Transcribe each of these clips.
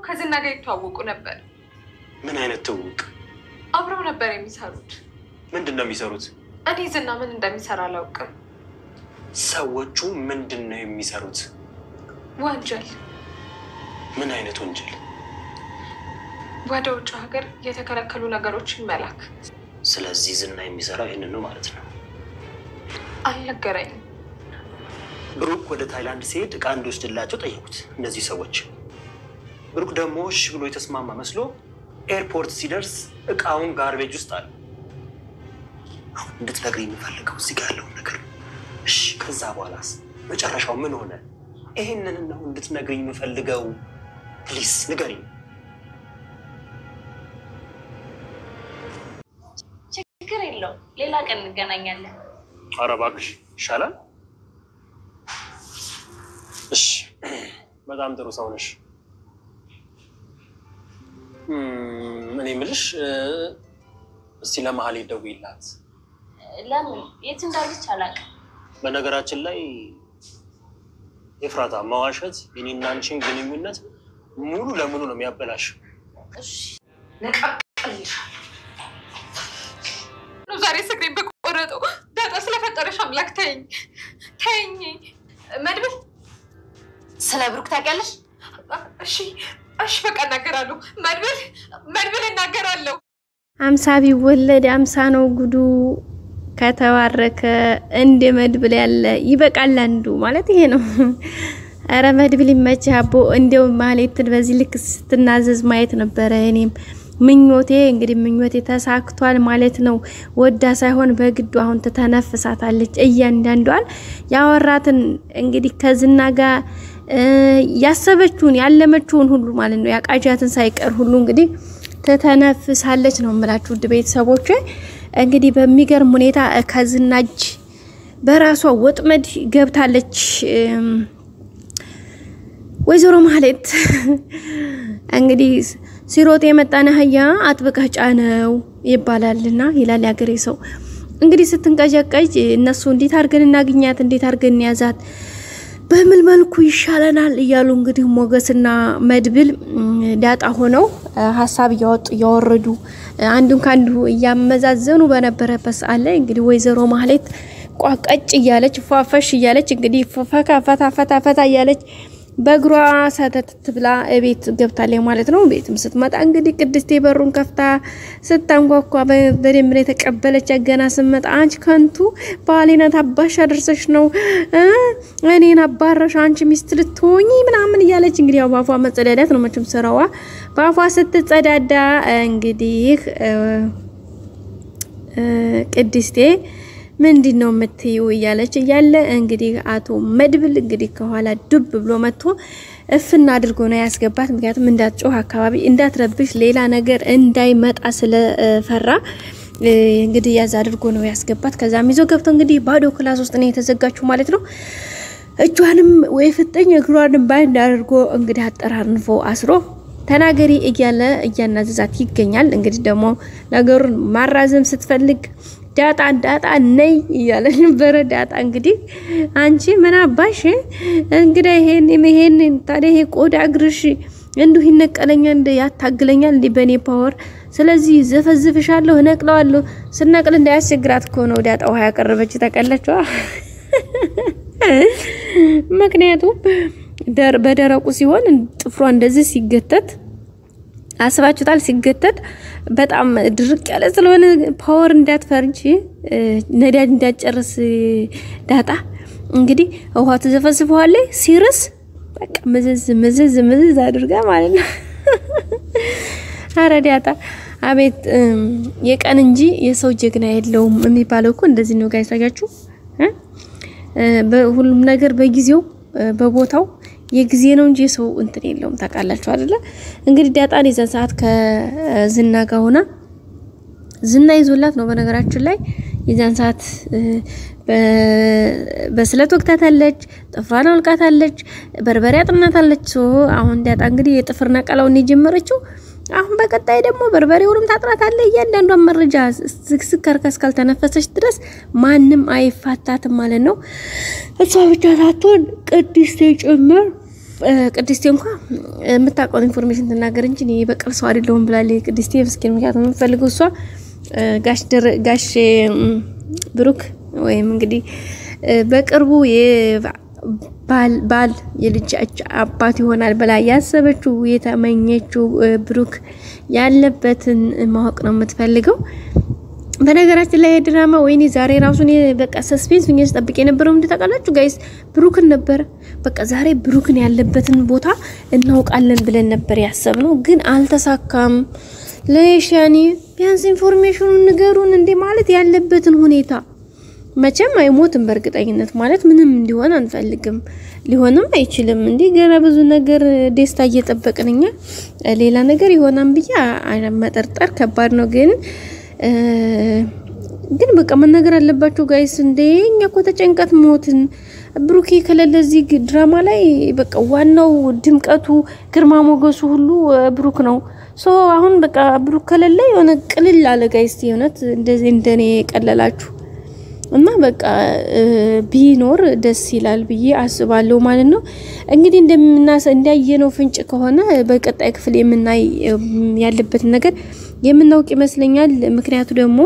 ከዝና ጋር ይተዋወቁ ነበር። ምን አይነት ትውውቅ? አብረው ነበር የሚሰሩት። ምንድነው የሚሰሩት? እኔ ዝና ምን እንደሚሰራ አላውቅም። ሰዎቹ ምንድነው የሚሰሩት? ወንጀል። ምን አይነት ወንጀል? ወደ ውጭ ሀገር የተከለከሉ ነገሮችን መላክ። ስለዚህ ዝና የሚሰራው ይሄንን ነው ማለት ነው። አልነገረኝም። ብሩክ ወደ ታይላንድ ሲሄድ ዕቃ እንዲወስድላቸው ጠየቁት እነዚህ ሰዎች። ብሩክ ደግሞ እሺ ብሎ የተስማማ መስሎ ኤርፖርት ሲደርስ ዕቃውን ጋርቤጅ ውስጥ አለ። አሁን እንድትነግሪኝ የምፈልገው እዚህ ጋር ያለውን ነገር። እሺ ከዛ በኋላስ መጨረሻው ምን ሆነ? ይሄንን ነው እንድትነግሪኝ የምፈልገው። ፕሊዝ ንገሪኝ። ችግር የለው፣ ሌላ ቀን እንገናኛለን። ኧረ እባክሽ ይሻላል። እሺ በጣም ጥሩ ሰው ነሽ። እኔ የምልሽ እስቲ ለመሀሌት ደውይላት። ለምን? የት እንዳለች አላውቅም። በነገራችን ላይ ኤፍራታ መዋሸት የኔና አንቺን ግንኙነት ሙሉ ለሙሉ ነው የሚያበላሽው። እሺ ነቃቅልሻለሁ። ዛሬ ስግሬን በቆረጠው ዳጣ ስለፈጠረሽ አምላክ ተይኝ ተይኝ። መድብል ስለ ብሩክ ታውቂያለሽ? እሺ በቃ እናገራለሁ። መድብል እናገራለሁ። 50 ቢወለድ 50 ነው ጉዱ። ከተባረከ እንደ መድብል ያለ ይበቃል አንዱ ማለት ይሄ ነው። አረ መድብል ይመችህ አቦ። እንደው ማህሌትን በዚህ ልክ ስትናዘዝ ማየት ነበረ እኔም ምኞቴ። እንግዲህ ምኞቴ ተሳክቷል ማለት ነው። ወዳ ሳይሆን በግዱ አሁን ተተነፍሳታለች እያንዳንዷን ያወራትን እንግዲህ ከዝና ጋር ያሰበችውን ያለመችውን ሁሉ ማለት ነው ያቃጃትን ሳይቀር ሁሉ እንግዲህ ተተነፍሳለች ነው የምላችሁ ውድ ቤተሰቦቼ። እንግዲህ በሚገርም ሁኔታ ከዝናጅ በራሷ ወጥመድ ገብታለች ወይዘሮ ማህሌት። እንግዲህ ሲሮጥ የመጣነ አህያ አጥብቀህ ጫነው ይባላልና ይላል ያገሬ ሰው። እንግዲህ ስትንቀጨቀጭ እነሱ እንዴት አድርገን እናግኛት፣ እንዴት አድርገን ያዛት፣ በምን መልኩ ይሻለናል እያሉ እንግዲህ ሞገስና መድብል ዳጣ ሆነው ሐሳብ ያወጡ ያወረዱ አንዱን ካንዱ ያመዛዘኑ በነበረበት ሰዓት ላይ እንግዲህ ወይዘሮ ማህሌት ቋቀጭ እያለች ፏፈሽ እያለች እንግዲህ ፈታ እያለች በእግሯ ሰተት ብላ ቤት ገብታለች ማለት ነው። ቤትም ስትመጣ እንግዲህ ቅድስቴ በሩን ከፍታ ስታንኳኳ በደንብ ነው የተቀበለች። ገና ስመጣ አንቺ ከንቱ ባሌና ታባሽ አድርሰሽ ነው እኔን አባረሽ አንቺ ሚስት ልትሆኚ ምናምን እያለች እንግዲህ ያው ባፏ መጸዳዳት ነው መቼም ስራዋ። ባፏ ስትጸዳዳ እንግዲህ ቅድስቴ ምንድነው የምትዩ እያለች እያለ እንግዲህ አቶ መድብል እንግዲህ ከኋላ ዱብ ብሎ መጥቶ እፍና አድርጎ ነው ያስገባት። ምክንያቱም እንዳትጮህ አካባቢ እንዳትረብሽ ሌላ ነገር እንዳይመጣ ስለፈራ እንግዲህ ያዝ አድርጎ ነው ያስገባት። ከዛም ይዞ ገብቶ እንግዲህ ባዶ ክላስ ውስጥ ነው የተዘጋችው ማለት ነው። እጇንም ወይ ፍጥኝ እግሯንም ባንድ አድርጎ እንግዲህ አጠራርንፎ አስሮ ተናገሪ እያለ እያናዘዛት ይገኛል። እንግዲህ ደግሞ ነገሩን ማራዘም ስትፈልግ ዳጣ ነይ እያለ ነበር። ዳጣ እንግዲህ አንቺ ምን አባሽ እንግዲህ ይሄን ታዲያ ይሄ ቆዳ እግርሽ እንዲሁ ይነቀለኛል እንደ ያታግለኛል እንደ በኔ ፓወር፣ ስለዚህ ዘፈዝፍሻለሁ እነቅለዋለሁ። ስነቅል እንዳያስቸግራት እኮ ነው ዳጣ ውሃ ያቀረበች ተቀለችዋ። ምክንያቱም በደረቁ ሲሆን ጥፍሯ እንደዚህ ሲገተት አስባችሁታል? ሲገተት በጣም ድርቅ ያለ ስለሆነ ፓወር እንዳትፈርጂ ነዳጅ እንዳትጨርስ ዳጣ እንግዲህ ውሃ ተዘፈዝፈዋለች። ሲርስ በቃ ምዝዝ አድርጋ ማለት ነው። አረ ዳጣ አቤት የቀን እንጂ የሰው ጀግና የለውም የሚባለው እኮ እንደዚህ ነው ጋይስ። ታያችሁ በሁሉም ነገር በጊዜው በቦታው የጊዜ ነው እንጂ ሰው እንትን የለውም። ታውቃላችሁ አይደለ? እንግዲህ ዳጣን የዛን ሰዓት ከዝና ጋር ሆና ዝና ይዞላት ነው በነገራችን ላይ የዛን ሰዓት በስለት ወቅታታለች፣ ጥፍሯን አውልቃታለች፣ በርበሬ አጥናታለች። አሁን ዳጣ እንግዲህ የጥፍር ነቀላውን የጀመረችው አሁን በቀጣይ ደግሞ በርበሬውንም ታጥራታለች። እያንዳንዷን መረጃ ስከርከስ ካልተነፈሰች ድረስ ማንም አይፋታትም ማለት ነው። እሷ ብቻ ሳትሆን ቅድስቴ ጭምር ቅድስቴ እንኳን የምታውቀው ኢንፎርሜሽን ተናገር እንጂ እኔ በቀል ሰው አይደለሁም ብላለች ቅድስቴ ምስኪን ምክንያቱም የምፈልገው እሷ ጋሽ ብሩክ ወይም እንግዲህ በቅርቡ ባል የልጅ አባት ይሆናል ብላ ያሰበችው የተመኘችው ብሩክ ያለበትን ማወቅ ነው የምትፈልገው በነገራችን ላይ ድራማ ወይኔ ዛሬ ራሱን በቃ ሰስፔንስ ሆኜ ተጠብቄ የነበረው እንድታቃላችሁ ጋይስ ብሩክን ነበር በቃ ዛሬ ብሩክን ያለበትን ቦታ እናውቃለን ብለን ነበር ያሰብነው ግን አልተሳካም ለሻኒ ቢያንስ ኢንፎርሜሽኑን ንገሩን እንዴ ማለት ያለበትን ሁኔታ መቼም አይሞትም በርግጠኝነት ማለት ምንም እንዲሆን አንፈልግም ሊሆንም አይችልም እንዴ ገና ብዙ ነገር ደስታ እየጠበቅንኛ ሌላ ነገር ይሆናል ብዬ መጠርጠር ከባድ ነው ግን በቃ ምን ነገር አለባችሁ ጋይስ እንደኛ እኮ ተጨንቀት ሞትን ብሩኬ ከለለዚህ ድራማ ላይ በቃ ዋናው ድምቀቱ ግርማ ሞገሱ ሁሉ ብሩክ ነው ሶ አሁን በቃ ብሩክ ከለለ የሆነ ቅልል አለ ጋይስ የሆነት እንደዚህ እንደኔ ቀለላችሁ እና በቃ ቢኖር ደስ ይላል ብዬ አስባለሁ ማለት ነው እንግዲህ እንዳየነው ፍንጭ ከሆነ በቀጣይ ክፍል የምናይ ያለበት ነገር የምናውቅ ይመስለኛል ምክንያቱ ደግሞ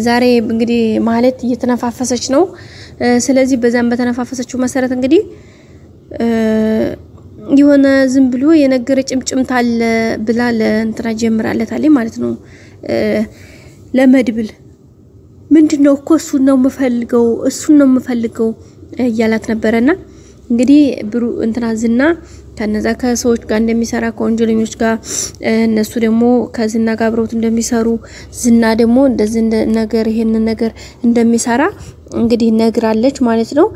ዛሬ እንግዲህ ማለት እየተነፋፈሰች ነው ስለዚህ በዛም በተነፋፈሰችው መሰረት እንግዲህ የሆነ ዝም ብሎ የነገረ ጭምጭምታ አለ ብላ ለእንትና ጀምራለታለች ማለት ነው ለመድብል ምንድነው እኮ እሱን ነው የምፈልገው ያላት ነበርና እንግዲህ ብሩ እንትና ዝና ከነዛ ከሰዎች ጋር እንደሚሰራ ከወንጀለኞች ጋር እነሱ ደግሞ ከዝና ጋር አብረውት እንደሚሰሩ ዝና ደግሞ እንደዚህ ነገር ይሄን ነገር እንደሚሰራ እንግዲህ ነግራለች ማለት ነው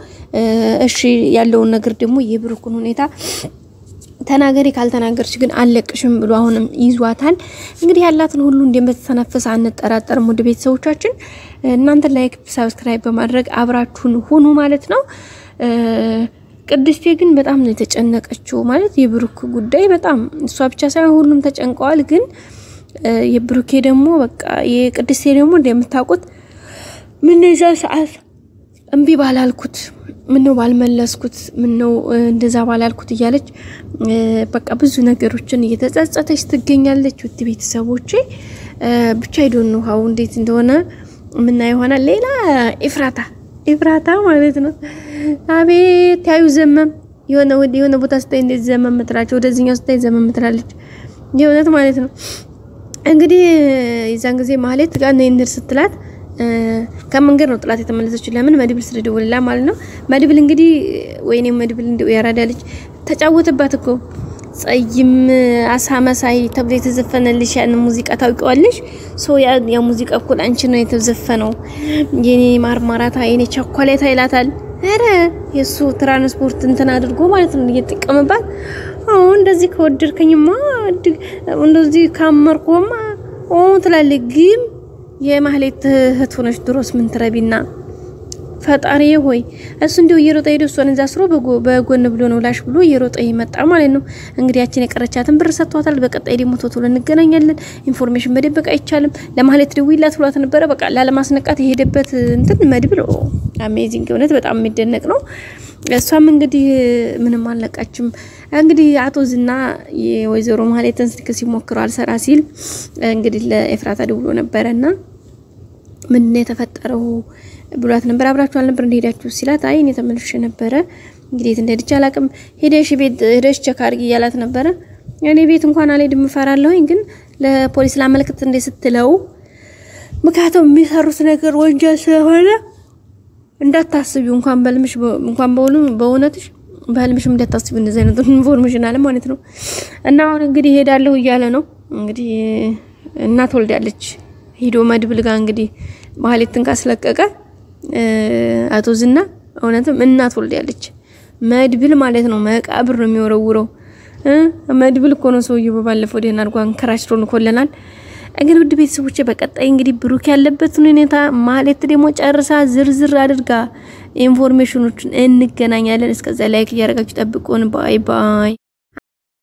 እሺ ያለው ነገር ደግሞ የብሩክን ሁኔታ ተናገሪ ካልተናገርሽ ግን አለቅሽም ብሎ አሁንም ይዟታል እንግዲህ ያላትን ሁሉ እንደምትተነፈስ አንጠራጠርም ወደ ቤተሰቦቻችን እናንተ ላይክ ሰብስክራይብ በማድረግ አብራችሁን ሁኑ ማለት ነው ቅድስቴ ግን በጣም ነው የተጨነቀችው ማለት የብሩክ ጉዳይ በጣም እሷ ብቻ ሳይሆን ሁሉም ተጨንቀዋል ግን የብሩኬ ደግሞ በቃ የቅድስቴ ደግሞ እንደምታውቁት ምን ይዛ ሰዓት እንቢ ባላልኩት ምን ነው ባልመለስኩት ምን ነው እንደዛ ባላልኩት እያለች በቃ ብዙ ነገሮችን እየተጸጸተች ትገኛለች ውድ ቤተሰቦቼ ብቻ አይዶን ነው ሀው እንዴት እንደሆነ ምን ይሆናል ሌላ ኢፍራታ ማለት ነው አቤት ያዩ ዘመም የሆነ ቦታ ስታይ እንደ ዘመም ምትራቸው ወደዚህኛው ስታይ ዘመም ምትራለች የሆነት ማለት ነው እንግዲህ ይዛን ጊዜ ማለት ጋር ነው እንድር ስትላት ከመንገር ነው ጥላት የተመለሰች ለምን መድብል ስለደወለላ ማለት ነው መድብል እንግዲህ ወይኔ መድብል እንደው ያራዳለች ተጫወተባት እኮ ጸይም አሳመሳይ ተብለ የተዘፈነልሽ ያን ሙዚቃ ታውቂዋለሽ ሶ ያ ሙዚቃ እኮ አንቺ ነው የተዘፈነው የኔ ማርማራታ የኔ ቸኮሌታ ይላታል አረ የሱ ትራንስፖርት እንትን አድርጎ ማለት ነው እየተጠቀመባት እንደዚህ ከወደድከኝማ እንደዚህ ካመርኩማ ትላለች ግን የማህሌት እህት ሆነሽ ድሮስ ምን ትረቢና ፈጣሪ ሆይ እሱ እንደው እየሮጠ ሄዶ እሱን እንዛ ስሮ በጎን ብሎ ነው ላሽ ብሎ እየሮጠ ይመጣ ማለት ነው እንግዲህ ያችን የቀረቻትን ብር ሰጥቷታል በቀጣይ ደግሞ ቶሎ እንገናኛለን ኢንፎርሜሽን በደበቅ አይቻልም ለማህሌት ደውይላት ብሏት ነበር በቃ ላለማስነቃት የሄደበት እንትን መድብል አሜዚንግ እውነት በጣም የሚደነቅ ነው እሷም እንግዲህ ምንም አልነቃችም እንግዲህ አቶ ዝና የወይዘሮ ማህሌትን ስልክ ሲሞክሩ አልሰራ ሲል እንግዲህ ለኤፍራታ ደውሎ ነበርና ምን የተፈጠረው ብሏት ነበር አብራችሁ አልነበር እንደሄዳችሁ ሲላት አይ እኔ ተመልሼ ነበር እንግዲህ እንደድቻ አላቅም ሄደሽ ቤት ሄደሽ ቼክ አድርጊ ያላት ነበር እኔ ቤት እንኳን አልሄድም ፈራለሁኝ ግን ለፖሊስ ላመልክት እንደ ስትለው ምክንያቱም የሚሰሩት ነገር ወንጀል ስለሆነ እንዳታስቢው እንኳን በልምሽ እንኳን በእውነትሽ በህልምሽም እንዳታስቢው እንደዚህ አይነት ኢንፎርሜሽን አለ ማለት ነው እና አሁን እንግዲህ ሄዳለሁ እያለ ነው እንግዲህ እናት ወልዳለች ሄዶ መድብል ጋር እንግዲህ ማህሌትን ካስለቀቀ አቶ ዝና እውነትም እናት ወልዳለች መድብል ማለት ነው መቃብር ነው የሚወረውረው መድብል እኮ ነው ሰውዬው ባለፈው ደህና አርጓን ከራሽሮን ኮለናል እንግዲህ ውድ ቤተሰቦቼ በቀጣይ እንግዲህ ብሩክ ያለበትን ሁኔታ ማህሌት ደግሞ ጨርሳ ዝርዝር አድርጋ ኢንፎርሜሽኖችን እንገናኛለን እስከዛ ላይክ ያረጋችሁ ጠብቁን ባይ ባይ